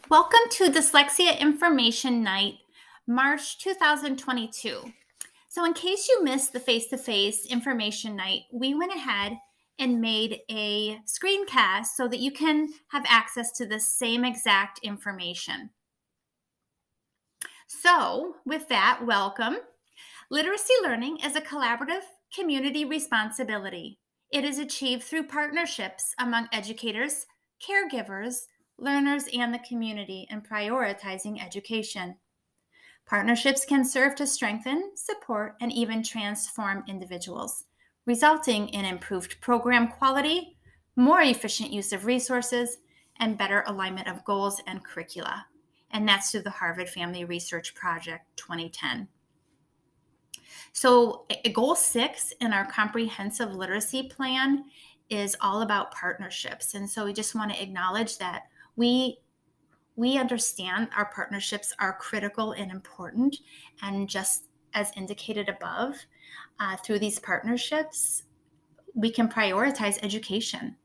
Welcome to Dyslexia Information Night, March 2022. So in case you missed the face-to-face information night, we went ahead and made a screencast so that you can have access to the same exact information. So with that, welcome. Literacy learning is a collaborative community responsibility. It is achieved through partnerships among educators, caregivers, learners, and the community in prioritizing education. Partnerships can serve to strengthen, support, and even transform individuals, resulting in improved program quality, more efficient use of resources, and better alignment of goals and curricula. And that's through the Harvard Family Research Project 2010. So goal 6 in our comprehensive literacy plan is all about partnerships. And so we just want to acknowledge that we understand our partnerships are critical and important. And just as indicated above, through these partnerships, we can prioritize education.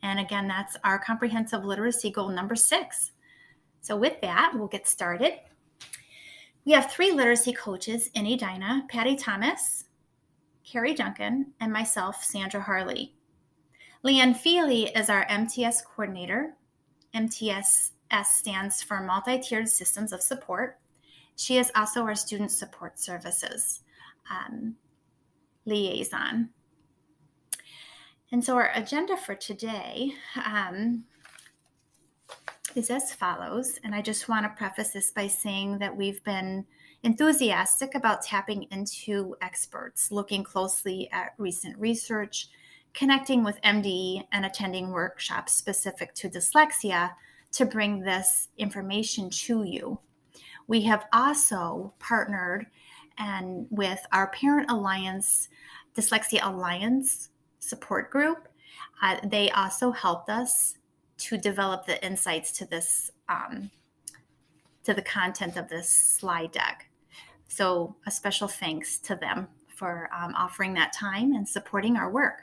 And again, that's our comprehensive literacy goal number 6. So with that, we'll get started. We have 3 literacy coaches in Edina: Patty Thomas, Carrie Duncan, and myself, Sandra Harley. Leanne Feely is our MTS coordinator. MTS stands for Multi-Tiered Systems of Support. She is also our Student Support Services liaison. And so our agenda for today is as follows. And I just want to preface this by saying that we've been enthusiastic about tapping into experts, looking closely at recent research, connecting with MDE, and attending workshops specific to dyslexia to bring this information to you. We have also partnered with our Parent Alliance, Dyslexia Alliance support group. They also helped us to develop the insights to this, to the content of this slide deck. So a special thanks to them for offering that time and supporting our work.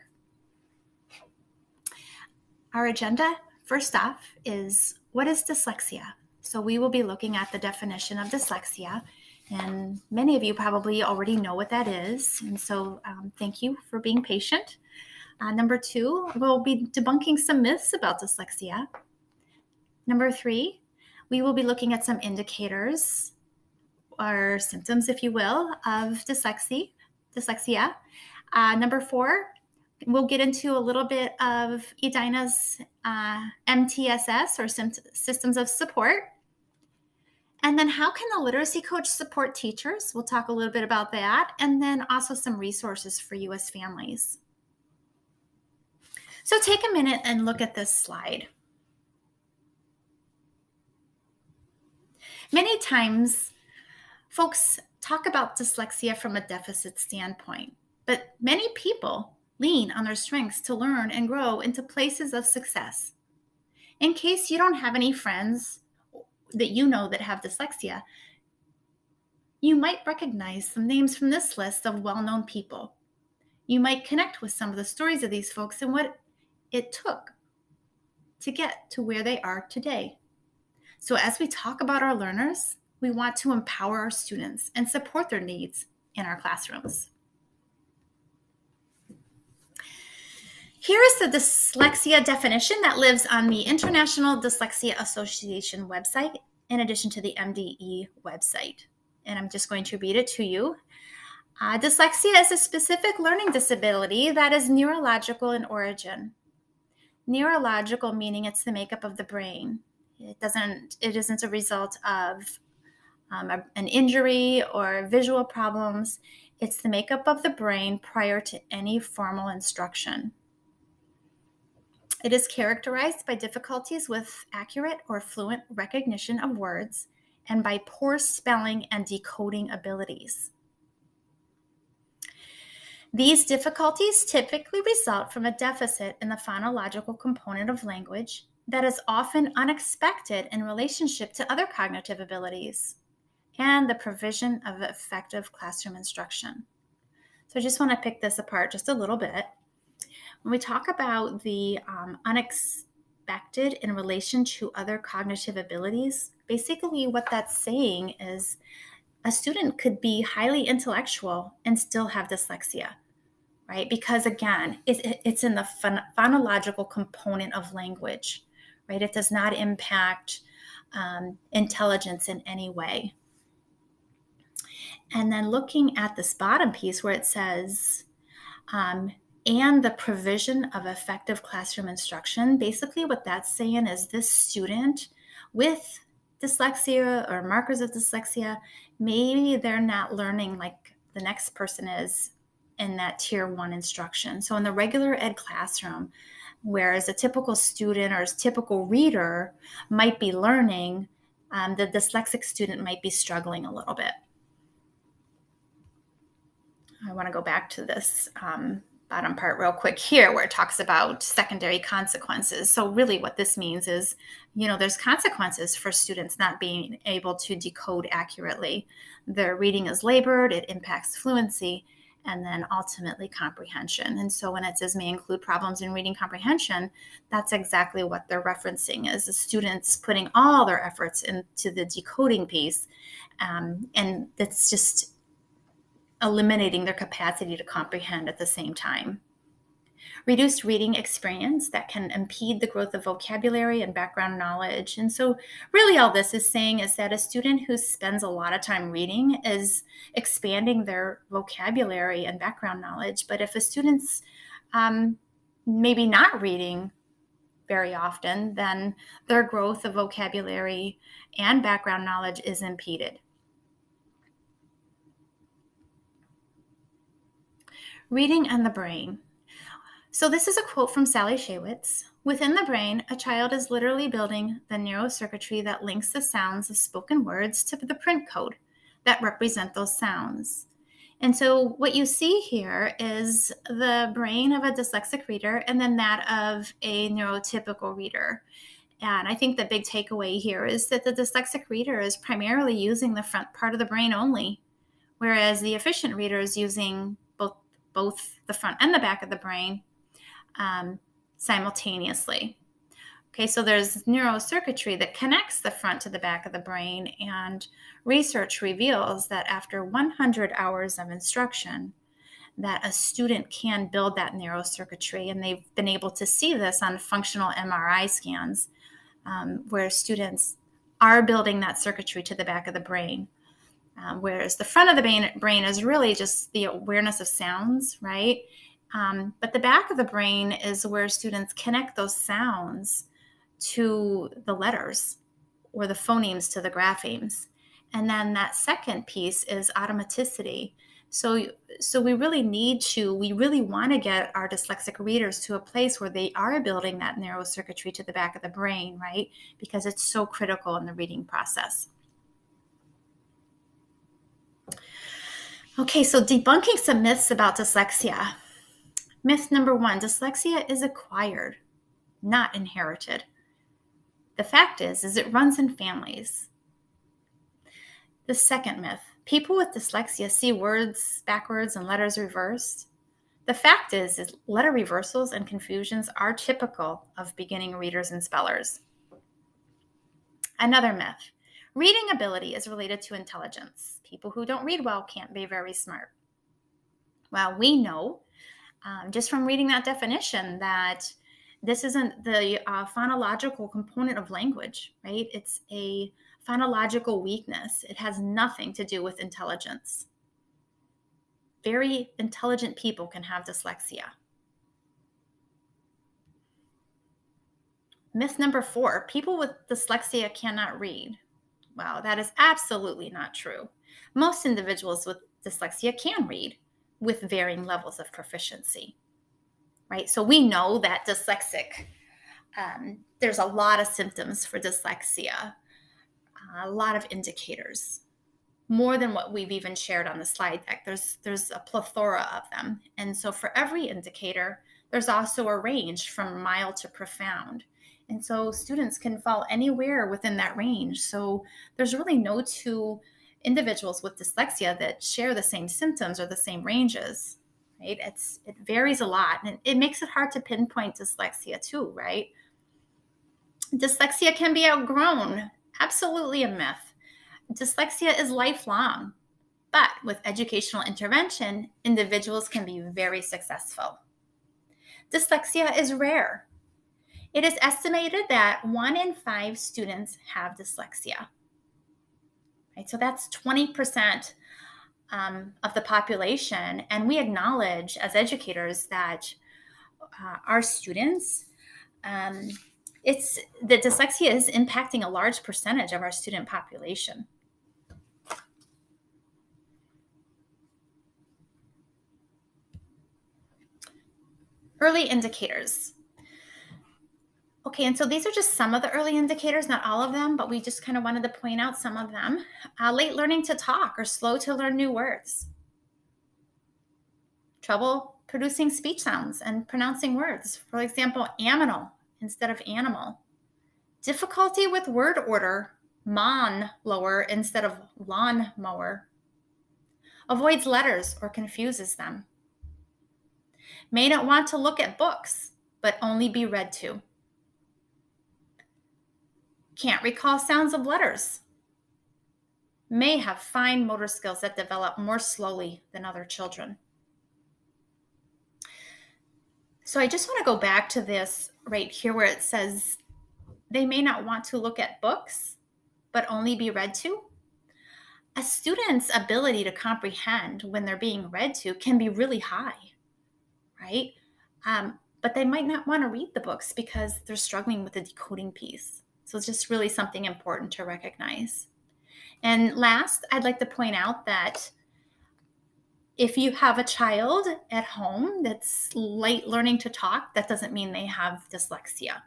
Our agenda, first off, is what is dyslexia? So we will be looking at the definition of dyslexia, and many of you probably already know what that is. And so thank you for being patient. Number 2, we'll be debunking some myths about dyslexia. Number 3, we will be looking at some indicators or symptoms, if you will, of dyslexia. Number 4, we'll get into a little bit of Edina's MTSS, or Systems of Support. And then how can the literacy coach support teachers? We'll talk a little bit about that. And then also some resources for you as families. So take a minute and look at this slide. Many times, folks talk about dyslexia from a deficit standpoint, but many people lean on their strengths to learn and grow into places of success. In case you don't have any friends that you know that have dyslexia, you might recognize some names from this list of well-known people. You might connect with some of the stories of these folks and what it took to get to where they are today. So as we talk about our learners, we want to empower our students and support their needs in our classrooms. Here is the dyslexia definition that lives on the International Dyslexia Association website, in addition to the MDE website. And I'm just going to read it to you. Dyslexia is a specific learning disability that is neurological in origin. Neurological meaning it's the makeup of the brain. It isn't a result of an injury or visual problems. It's the makeup of the brain prior to any formal instruction. It is characterized by difficulties with accurate or fluent recognition of words and by poor spelling and decoding abilities. These difficulties typically result from a deficit in the phonological component of language that is often unexpected in relationship to other cognitive abilities and the provision of effective classroom instruction. So I just want to pick this apart just a little bit. When we talk about the affected in relation to other cognitive abilities. Basically, what that's saying is a student could be highly intellectual and still have dyslexia, right? Because again, it's in the phonological component of language, right? It does not impact intelligence in any way. And then looking at this bottom piece where it says, and the provision of effective classroom instruction, basically what that's saying is this student with dyslexia or markers of dyslexia, maybe they're not learning like the next person is in that tier 1 instruction. So in the regular ed classroom, whereas a typical student or a typical reader might be learning, the dyslexic student might be struggling a little bit. I want to go back to this bottom part real quick here where it talks about secondary consequences. So really what this means is, there's consequences for students not being able to decode accurately. Their reading is labored, it impacts fluency, and then ultimately comprehension. And so when it says may include problems in reading comprehension, that's exactly what they're referencing, is the students putting all their efforts into the decoding piece. And that's just eliminating their capacity to comprehend at the same time. Reduced reading experience that can impede the growth of vocabulary and background knowledge. And so really all this is saying is that a student who spends a lot of time reading is expanding their vocabulary and background knowledge. But if a student's maybe not reading very often, then their growth of vocabulary and background knowledge is impeded. Reading and the brain. So this is a quote from Sally Shaywitz. Within the brain, a child is literally building the neurocircuitry that links the sounds of spoken words to the print code that represent those sounds. And so what you see here is the brain of a dyslexic reader and then that of a neurotypical reader. And I think the big takeaway here is that the dyslexic reader is primarily using the front part of the brain only, whereas the efficient reader is using both the front and the back of the brain simultaneously. Okay, so there's neurocircuitry that connects the front to the back of the brain, and research reveals that after 100 hours of instruction, that a student can build that neurocircuitry, and they've been able to see this on functional MRI scans where students are building that circuitry to the back of the brain. Whereas the front of the brain is really just the awareness of sounds, right? But the back of the brain is where students connect those sounds to the letters or the phonemes to the graphemes. And then that second piece is automaticity. So we really want to get our dyslexic readers to a place where they are building that neurocircuitry to the back of the brain, right? Because it's so critical in the reading process. Okay, so debunking some myths about dyslexia. Myth number 1, dyslexia is acquired, not inherited. The fact is it runs in families. The second myth, people with dyslexia see words backwards and letters reversed. The fact is letter reversals and confusions are typical of beginning readers and spellers. Another myth, reading ability is related to intelligence. People who don't read well can't be very smart. Well, we know just from reading that definition that this isn't the phonological component of language, right? It's a phonological weakness. It has nothing to do with intelligence. Very intelligent people can have dyslexia. Myth number 4, people with dyslexia cannot read. Well, that is absolutely not true. Most individuals with dyslexia can read with varying levels of proficiency, right? So we know that dyslexic, there's a lot of symptoms for dyslexia, a lot of indicators, more than what we've even shared on the slide deck. There's a plethora of them. And so for every indicator, there's also a range from mild to profound. And so students can fall anywhere within that range. So there's really no two individuals with dyslexia that share the same symptoms or the same ranges, right? It varies a lot, and it makes it hard to pinpoint dyslexia too, right? Dyslexia can be outgrown. Absolutely a myth. Dyslexia is lifelong, but with educational intervention, individuals can be very successful. Dyslexia is rare. It is estimated that 1 in 5 students have dyslexia. Right? So that's 20% of the population. And we acknowledge as educators that our students, that dyslexia is impacting a large percentage of our student population. Early indicators. Okay, and so these are just some of the early indicators, not all of them, but we just kind of wanted to point out some of them. Late learning to talk or slow to learn new words. Trouble producing speech sounds and pronouncing words. For example, aminal instead of animal. Difficulty with word order, mon lower instead of lawn mower. Avoids letters or confuses them. May not want to look at books, but only be read to. Can't recall sounds of letters. May have fine motor skills that develop more slowly than other children. So I just want to go back to this right here where it says they may not want to look at books, but only be read to. A student's ability to comprehend when they're being read to can be really high, right? But they might not want to read the books because they're struggling with the decoding piece. So it's just really something important to recognize. And last, I'd like to point out that if you have a child at home that's late learning to talk, that doesn't mean they have dyslexia,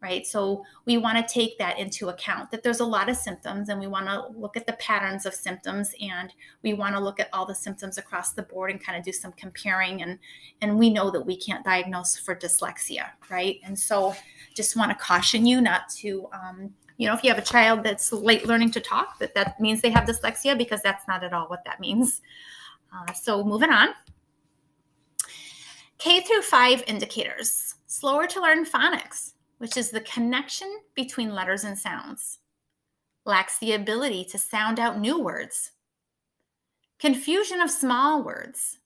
right? So we want to take that into account, that there's a lot of symptoms, and we want to look at the patterns of symptoms, and we want to look at all the symptoms across the board and kind of do some comparing. And we know that we can't diagnose for dyslexia, right? And so just want to caution you not to, if you have a child that's late learning to talk, that means they have dyslexia, because that's not at all what that means. So moving on. K through 5 indicators. Slower to learn phonics, which is the connection between letters and sounds. Lacks the ability to sound out new words. Confusion of small words.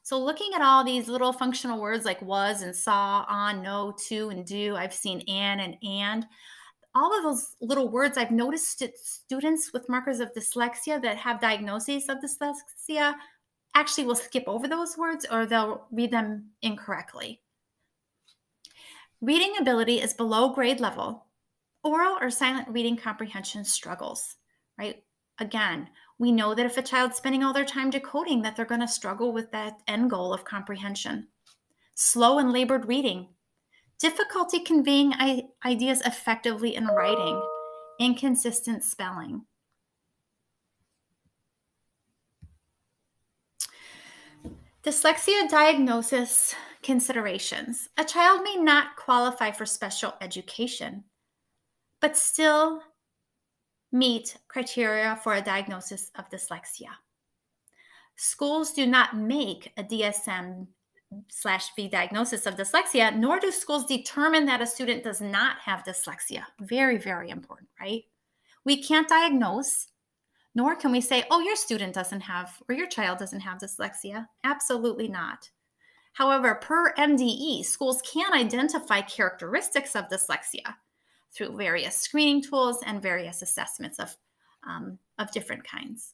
So looking at all these little functional words like was and saw, on, no, to, and do, I've seen and, all of those little words, I've noticed students with markers of dyslexia that have diagnoses of dyslexia actually will skip over those words, or they'll read them incorrectly. Reading ability is below grade level. Oral or silent reading comprehension struggles, right? Again, we know that if a child's spending all their time decoding, that they're going to struggle with that end goal of comprehension. Slow and labored reading. Difficulty conveying ideas effectively in writing. Inconsistent spelling. Dyslexia diagnosis considerations. A child may not qualify for special education, but still meet criteria for a diagnosis of dyslexia. Schools do not make a DSM/V diagnosis of dyslexia, nor do schools determine that a student does not have dyslexia. Very, very important, right? We can't diagnose, nor can we say, oh, your student doesn't have, or your child doesn't have dyslexia. Absolutely not. However, per MDE, schools can identify characteristics of dyslexia through various screening tools and various assessments of different kinds.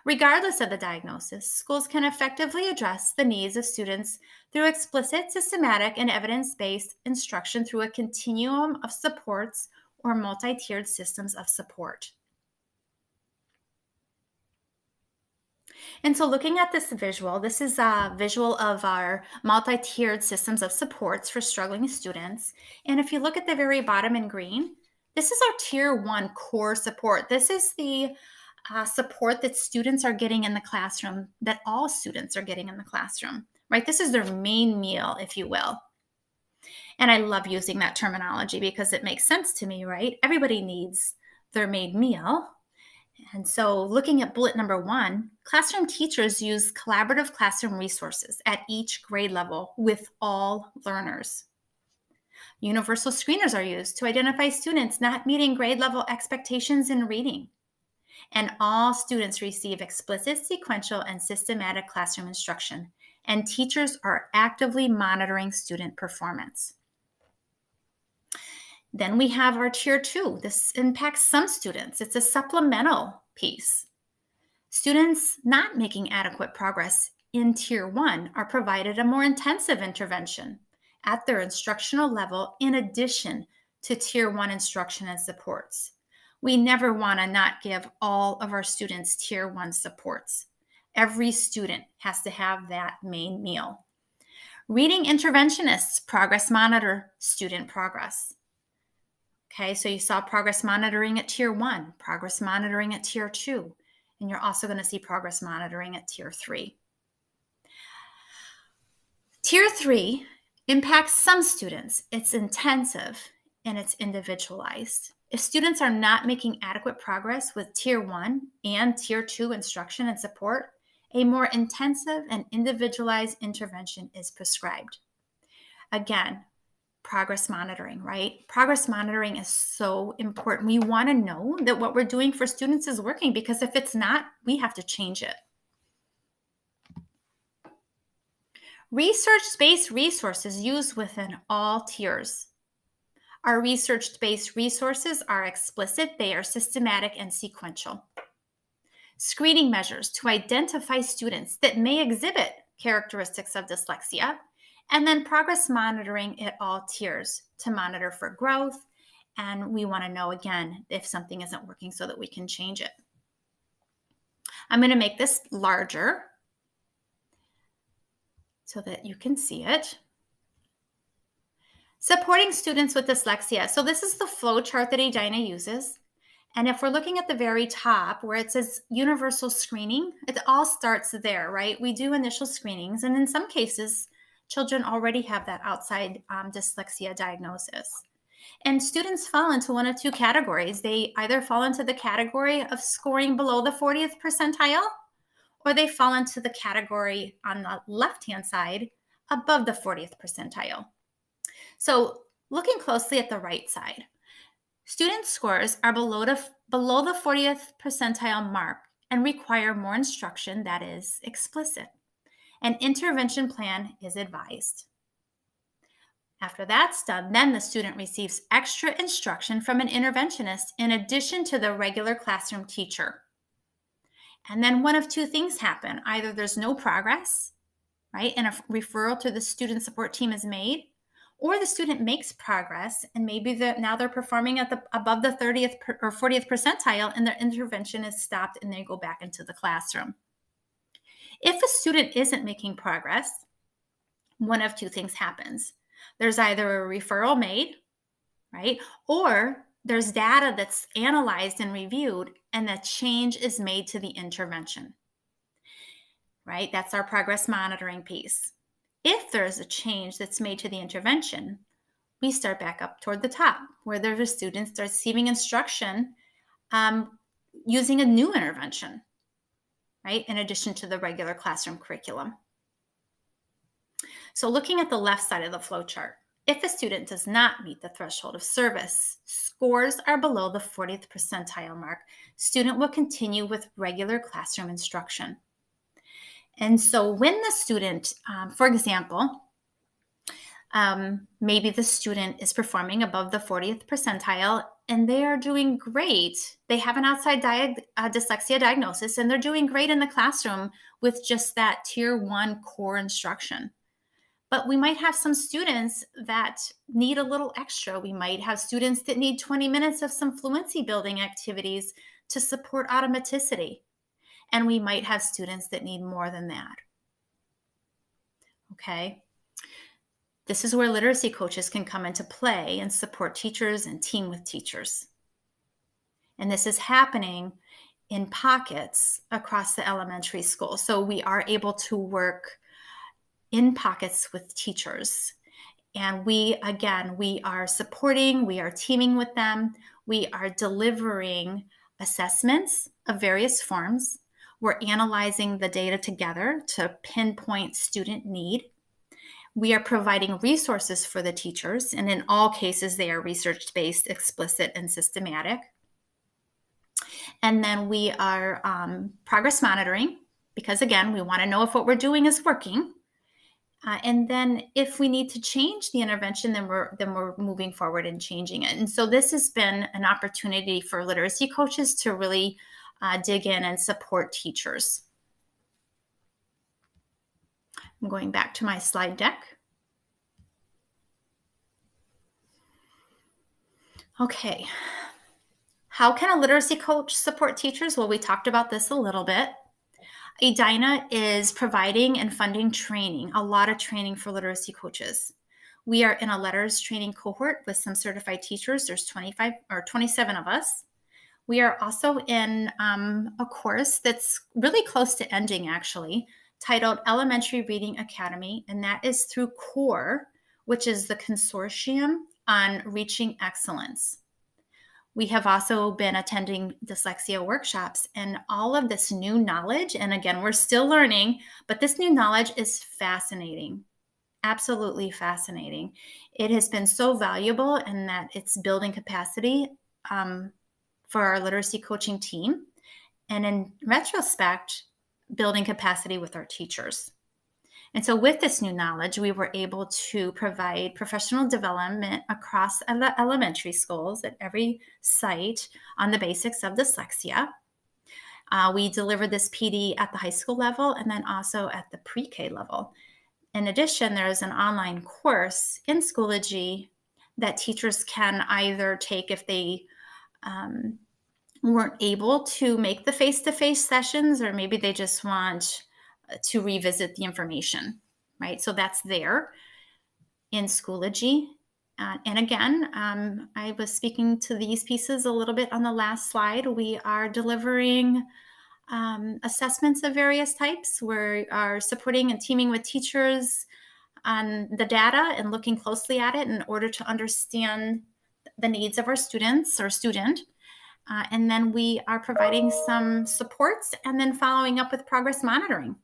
Regardless of the diagnosis, schools can effectively address the needs of students through explicit, systematic, and evidence-based instruction through a continuum of supports or multi-tiered systems of support. And so looking at this visual, this is a visual of our multi-tiered systems of supports for struggling students. And if you look at the very bottom in green, this is our tier 1 core support. This is the support that students are getting in the classroom, that all students are getting in the classroom, right? This is their main meal, if you will. And I love using that terminology because it makes sense to me, right? Everybody needs their main meal. And so looking at bullet number 1, classroom teachers use collaborative classroom resources at each grade level with all learners. Universal screeners are used to identify students not meeting grade level expectations in reading. And all students receive explicit, sequential, and systematic classroom instruction, and teachers are actively monitoring student performance. Then we have our Tier 2. This impacts some students. It's a supplemental piece. Students not making adequate progress in Tier 1 are provided a more intensive intervention at their instructional level in addition to Tier 1 instruction and supports. We never want to not give all of our students Tier 1 supports. Every student has to have that main meal. Reading interventionists progress monitor student progress. Okay, so you saw progress monitoring at Tier 1, progress monitoring at Tier 2, and you're also going to see progress monitoring at Tier 3. Tier 3 impacts some students. It's intensive and it's individualized. If students are not making adequate progress with Tier 1 and Tier 2 instruction and support, a more intensive and individualized intervention is prescribed. Again, progress monitoring, right? Progress monitoring is so important. We want to know that what we're doing for students is working, because if it's not, we have to change it. Research-based resources used within all tiers. Our research-based resources are explicit, they are systematic and sequential. Screening measures to identify students that may exhibit characteristics of dyslexia, and then progress monitoring at all tiers to monitor for growth. And we want to know, again, if something isn't working so that we can change it. I'm going to make this larger so that you can see it. Supporting students with dyslexia. So this is the flow chart that Edina uses. And if we're looking at the very top where it says universal screening, it all starts there, right? We do initial screenings, and in some cases, children already have that outside dyslexia diagnosis. And students fall into one of two categories. They either fall into the category of scoring below the 40th percentile, or they fall into the category on the left-hand side above the 40th percentile. So looking closely at the right side, student scores are below the 40th percentile mark and require more instruction that is explicit. An intervention plan is advised. After that's done, then the student receives extra instruction from an interventionist in addition to the regular classroom teacher. And then one of two things happen. Either there's no progress, right, and a referral to the student support team is made, or the student makes progress and maybe now they're performing at above the 30th or 40th percentile, and their intervention is stopped and they go back into the classroom. If a student isn't making progress, one of two things happens. There's either a referral made, right, or there's data that's analyzed and reviewed and that change is made to the intervention, right? That's our progress monitoring piece. If there's a change that's made to the intervention, we start back up toward the top where the students start receiving instruction using a new intervention, right, in addition to the regular classroom curriculum. So looking at the left side of the flow chart, if a student does not meet the threshold of service, scores are below the 40th percentile mark, student will continue with regular classroom instruction. And so when the student, for example, maybe the student is performing above the 40th percentile and they are doing great. They have an outside dyslexia diagnosis and they're doing great in the classroom with just that Tier 1 core instruction. But we might have some students that need a little extra. We might have students that need 20 minutes of some fluency building activities to support automaticity. And we might have students that need more than that. Okay. This is where literacy coaches can come into play and support teachers and team with teachers. And this is happening in pockets across the elementary school. So we are able to work in pockets with teachers. And we are supporting, we are teaming with them, we are delivering assessments of various forms. We're analyzing the data together to pinpoint student need. We are providing resources for the teachers, and in all cases, they are research-based, explicit, and systematic. And then we are progress monitoring, because again, we want to know if what we're doing is working. And then if we need to change the intervention, then we're moving forward and changing it. And so this has been an opportunity for literacy coaches to really dig in and support teachers. I'm going back to my slide deck. Okay. How can a literacy coach support teachers? Well, we talked about this a little bit. Edina is providing and funding training, a lot of training for literacy coaches. We are in a letters training cohort with some certified teachers. There's 25 or 27 of us. We are also in a course that's really close to ending, actually, titled Elementary Reading Academy, and that is through CORE, which is the Consortium on Reaching Excellence. We have also been attending dyslexia workshops, and all of this new knowledge, and again, we're still learning, but this new knowledge is fascinating, absolutely fascinating. It has been so valuable in that it's building capacity for our literacy coaching team, and in retrospect, building capacity with our teachers. And so with this new knowledge, we were able to provide professional development across elementary schools at every site on the basics of dyslexia. We delivered this PD at the high school level and then also at the pre-K level. In addition, there is an online course in Schoology that teachers can either take if they weren't able to make the face-to-face sessions, or maybe they just want to revisit the information, right? So that's there in Schoology. And again, I was speaking to these pieces a little bit on the last slide. We are delivering assessments of various types. We are supporting and teaming with teachers on the data and looking closely at it in order to understand the needs of our students or student. And then we are providing some supports and then following up with progress monitoring.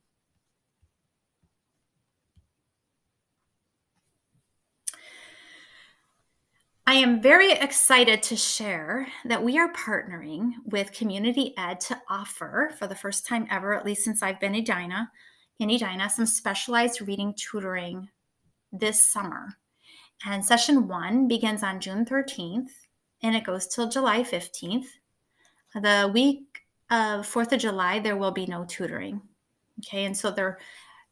I am very excited to share that we are partnering with Community Ed to offer, for the first time ever, at least since I've been in Edina, some specialized reading tutoring this summer. And session 1 begins on June 13th, and it goes till July 15th. The week of 4th of July, there will be no tutoring. Okay, and so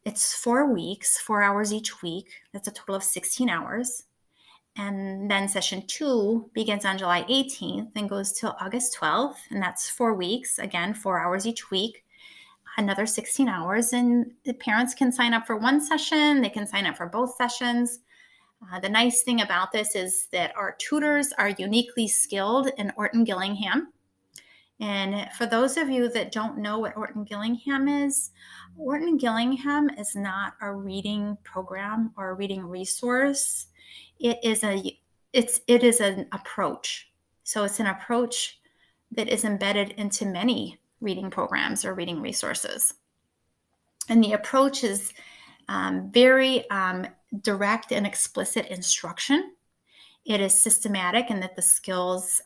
it's 4 weeks, 4 hours each week. That's a total of 16 hours. And then session 2 begins on July 18th and goes till August 12th. And that's 4 weeks, again, 4 hours each week, another 16 hours. And the parents can sign up for one session. They can sign up for both sessions. The nice thing about this is that our tutors are uniquely skilled in Orton Gillingham. And for those of you that don't know what Orton Gillingham is not a reading program or a reading resource. It is an approach. So it's an approach that is embedded into many reading programs or reading resources. And the approach is very direct and explicit instruction. It is systematic in that the skills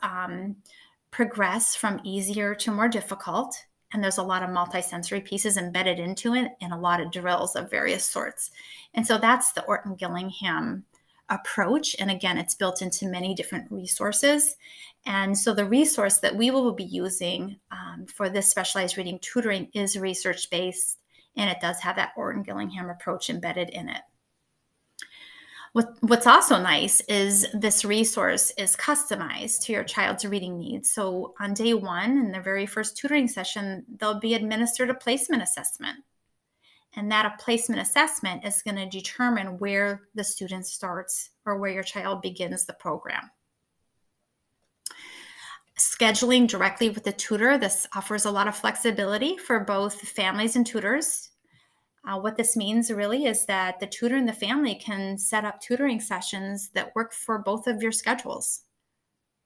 progress from easier to more difficult. And there's a lot of multisensory pieces embedded into it and a lot of drills of various sorts. And so that's the Orton Gillingham approach. And again, it's built into many different resources. And so the resource that we will be using for this specialized reading tutoring is research-based, and it does have that Orton Gillingham approach embedded in it. What's also nice is this resource is customized to your child's reading needs. So on day 1, in the very first tutoring session, they'll be administered a placement assessment. And that placement assessment is going to determine where the student starts or where your child begins the program. Scheduling directly with the tutor, this offers a lot of flexibility for both families and tutors. What this means really is that the tutor and the family can set up tutoring sessions that work for both of your schedules,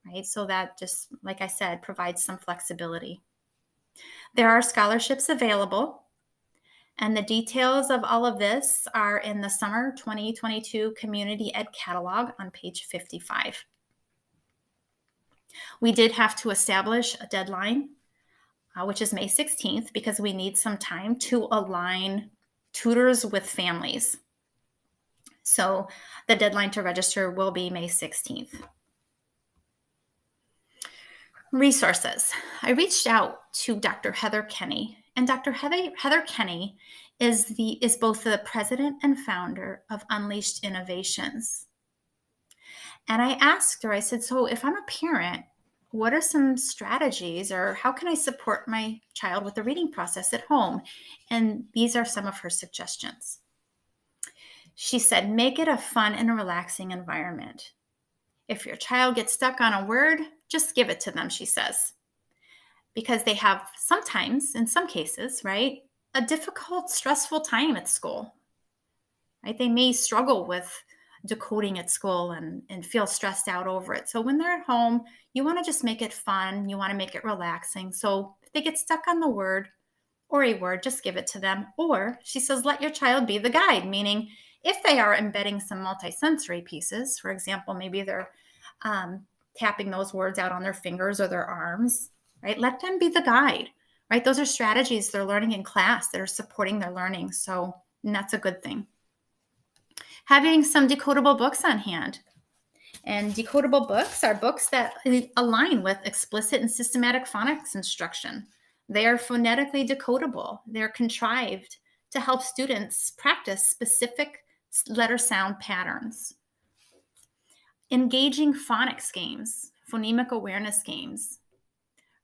right? So that just, like I said, provides some flexibility. There are scholarships available. And the details of all of this are in the Summer 2022 Community Ed Catalog on page 55. We did have to establish a deadline, which is May 16th, because we need some time to align tutors with families. So the deadline to register will be May 16th. Resources. I reached out to Dr. Heather Kenny, and Dr. Heather Kenny is both the president and founder of Unleashed Innovations. And I asked her, I said, so if I'm a parent, what are some strategies, or how can I support my child with the reading process at home? And these are some of her suggestions. She said, make it a fun and relaxing environment. If your child gets stuck on a word, just give it to them, she says. Because they have sometimes, in some cases, right, a difficult, stressful time at school. Right? They may struggle with decoding at school and feel stressed out over it. So when they're at home, you want to just make it fun. You want to make it relaxing. So if they get stuck on the word or a word, just give it to them. Or she says, let your child be the guide, meaning if they are embedding some multisensory pieces, for example, maybe they're tapping those words out on their fingers or their arms, right? Let them be the guide, right? Those are strategies they're learning in class that are supporting their learning. So that's a good thing. Having some decodable books on hand. And decodable books are books that align with explicit and systematic phonics instruction. They are phonetically decodable. They're contrived to help students practice specific letter sound patterns. Engaging phonics games, phonemic awareness games.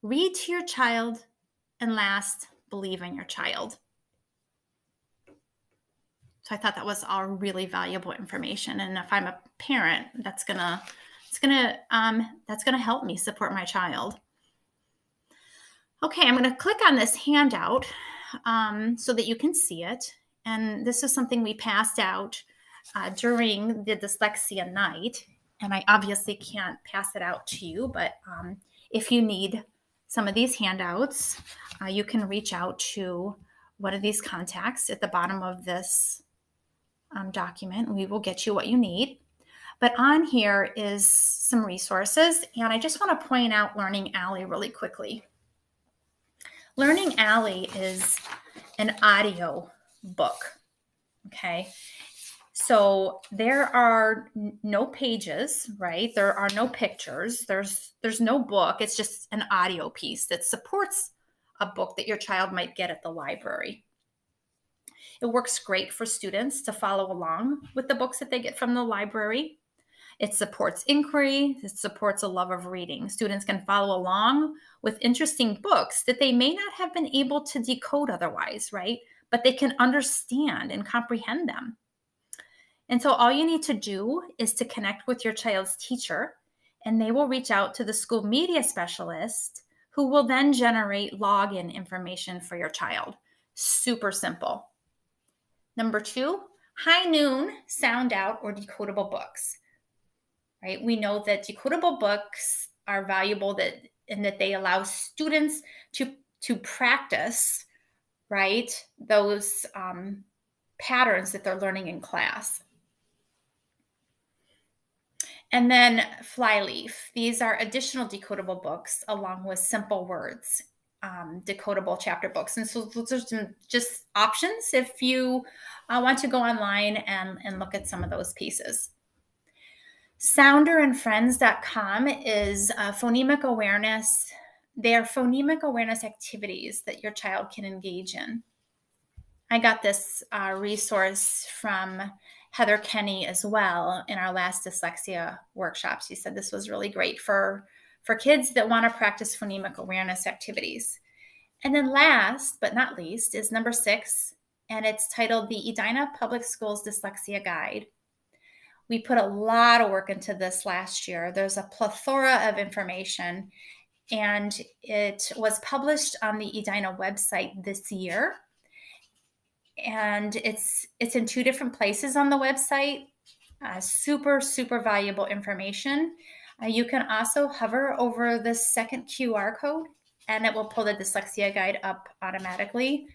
Read to your child, and last, believe in your child. So I thought that was all really valuable information. And if I'm a parent, that's gonna help me support my child. Okay, I'm gonna click on this handout so that you can see it. And this is something we passed out during the dyslexia night. And I obviously can't pass it out to you, but if you need some of these handouts, you can reach out to one of these contacts at the bottom of this document. We will get you what you need. But on here is some resources, and I just want to point out Learning Alley really quickly. Learning Alley is an audio book, okay? So there are no pages, right? There are no pictures. There's no book. It's just an audio piece that supports a book that your child might get at the library. It works great for students to follow along with the books that they get from the library. It supports inquiry. It supports a love of reading. Students can follow along with interesting books that they may not have been able to decode otherwise, right? But they can understand and comprehend them. And so all you need to do is to connect with your child's teacher, and they will reach out to the school media specialist, who will then generate login information for your child. Super simple. Number 2, high noon sound out or decodable books, right? We know that decodable books are valuable in that they allow students to practice, right, those patterns that they're learning in class. And then Flyleaf. These are additional decodable books along with simple words, decodable chapter books. And so those are some just options if you want to go online and look at some of those pieces. Sounderandfriends.com is phonemic awareness. They are phonemic awareness activities that your child can engage in. I got this resource from Heather Kenny as well in our last dyslexia workshop. She said this was really great for kids that want to practice phonemic awareness activities. And then last but not least is number 6, and it's titled the Edina Public Schools Dyslexia Guide. We put a lot of work into this last year. There's a plethora of information, and it was published on the Edina website this year. And it's in 2 different places on the website. Super, super valuable information. You can also hover over the second QR code, and it will pull the dyslexia guide up automatically.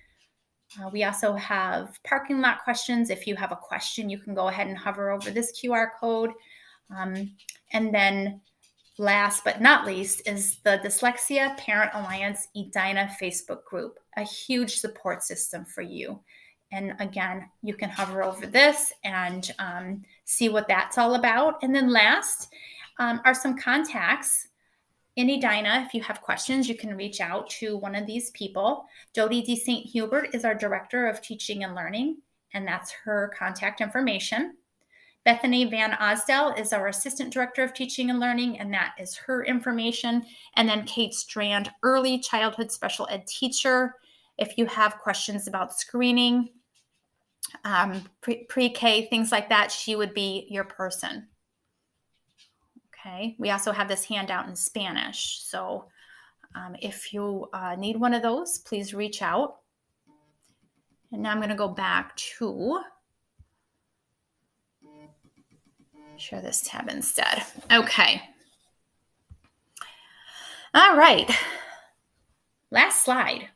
We also have parking lot questions. If you have a question, you can go ahead and hover over this QR code. And then last but not least is the Dyslexia Parent Alliance Edina Facebook group, a huge support system for you. And again, you can hover over this and see what that's all about. And then last are some contacts. In Edina, if you have questions, you can reach out to one of these people. Jody D. St. Hubert is our Director of Teaching and Learning, and that's her contact information. Bethany Van Osdell is our Assistant Director of Teaching and Learning, and that is her information. And then Kate Strand, Early Childhood Special Ed Teacher. If you have questions about screening, pre-K, things like that, she would be your person. Okay, we also have this handout in Spanish. So if you need one of those, please reach out. And now I'm going to go back to share this tab instead. Okay. All right. Last slide.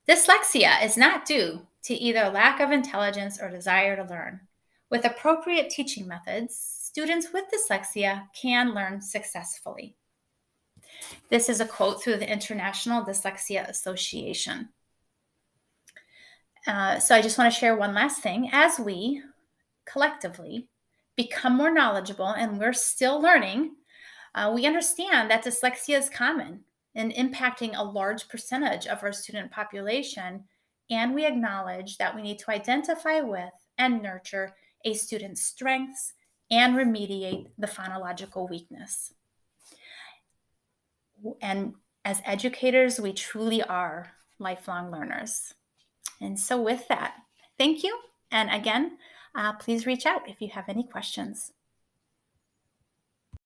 Dyslexia is not due to either lack of intelligence or desire to learn. With appropriate teaching methods, students with dyslexia can learn successfully. This is a quote through the International Dyslexia Association. So I just want to share one last thing. As we collectively become more knowledgeable, and we're still learning, we understand that dyslexia is common and impacting a large percentage of our student population, and we acknowledge that we need to identify with and nurture a student's strengths and remediate the phonological weakness. And as educators, we truly are lifelong learners. And so with that, thank you. And again, please reach out if you have any questions.